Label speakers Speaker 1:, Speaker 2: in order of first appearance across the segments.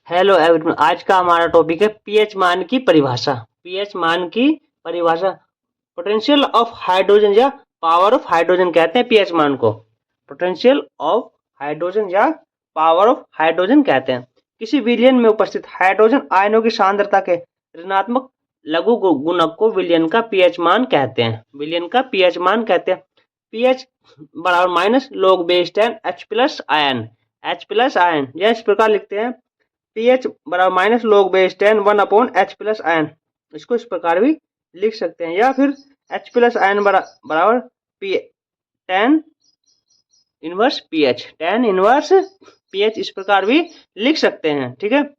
Speaker 1: Hello everyone, आज का हमारा टॉपिक है पीएच मान की परिभाषा। पीएच मान की परिभाषा, पोटेंशियल ऑफ हाइड्रोजन या पावर ऑफ हाइड्रोजन कहते हैं पीएच मान को। पोटेंशियल ऑफ हाइड्रोजन या पावर ऑफ हाइड्रोजन कहते हैं किसी विलयन में उपस्थित हाइड्रोजन आयनों की सांद्रता के ऋणात्मक लघु गुणक को विलयन का पीएच मान कहते हैं। विलयन का पीएच मान कहते हैं। पीएच बराबर minus log base 10 H plus ion. H plus ion यह इस प्रकार लिखते हैं, पीएच बराबर minus log base 10 1 upon H plus ion. इसको इस प्रकार भी लिख सकते हैं, या फिर H प्लस आयन बराबर P 10 inverse pH, 10 inverse pH, इस प्रकार भी लिख सकते हैं। ठीक है,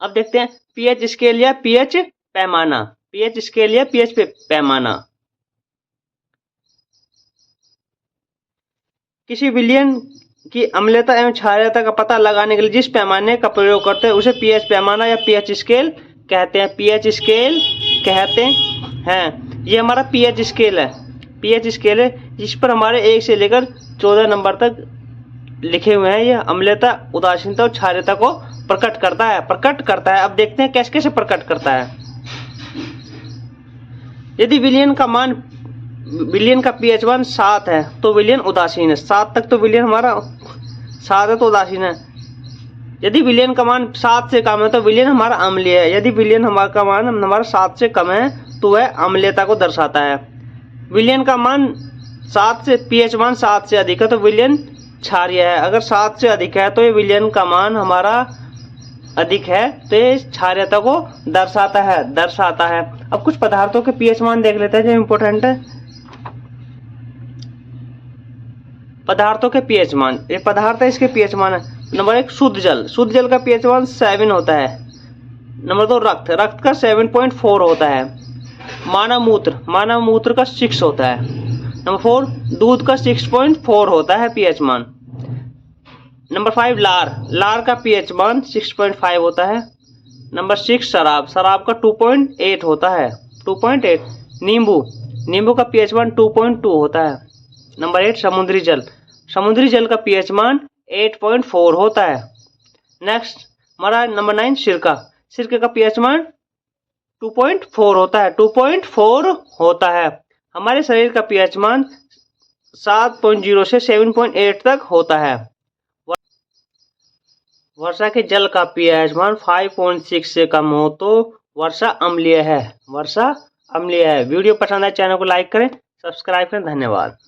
Speaker 1: अब देखते हैं पीएच स्केल या पीएच पैमाना। पीएच स्केल या पीएच पैमाना किसी विलयन की अम्लता एवं क्षारीयता का पता लगाने के लिए जिस पैमाने का प्रयोग करते हैं उसे पीएच पैमाना या पीएच स्केल कहते हैं। पीएच स्केल कहते हैं। ये हमारा पीएच स्केल है। पीएच स्केल है जिस पर हमारे 1 से लेकर 14 नंबर तक लिखे हुए हैं। यह अम्लता, उदासीनता और क्षारीयता को प्रकट करता है। अब देखते हैं कैसे कैसे प्रकट करता है। यदि विलयन का पीएच मान 7 है तो विलयन उदासीन है। 7 तक तो विलयन हमारा 7 है तो उदासीन है। यदि विलयन का मान 7 से कम है तो विलयन हमारा अम्लीय है। यदि विलयन का मान हमारा 7 से कम है तो वह अम्लीयता को दर्शाता है। विलयन का मान 7 से पीएच मान 7 से अधिक है तो विलयन क्षारीय है। अगर 7 से अधिक है तो ये विलयन का मान हमारा अधिक है तो ये क्षारीयता को दर्शाता है। अब कुछ पदार्थों के पीएच मान देख लेते हैं जो इम्पोर्टेंट है। पदार्थों के पीएच मान, ये पदार्थ है, इसके पीएच मान है। नंबर 1 शुद्ध जल का पीएच मान 7 होता है। नंबर 2 रक्त का 7.4 होता है। मानव मूत्र का 6 होता है। नंबर 4 दूध का 6.4 होता है पीएच मान। नंबर 5 लार का पीएच मान 6.5 होता है। नंबर 6 शराब का 2.8 होता है, 2.8। नींबू का पीएच मान 2.2 होता है। नंबर 8 समुद्री जल का पीएच मान 8.4 होता है। नेक्स्ट हमारा नंबर 9 सिरके का पीएच मान 2.4 होता है। हमारे शरीर का पीएच मान 7.0 से 7.8 तक होता है। वर्षा के जल का पीएच मान 5.6 से कम हो तो वर्षा अम्लीय है। वीडियो पसंद आए चैनल को लाइक करें, सब्सक्राइब करें। धन्यवाद।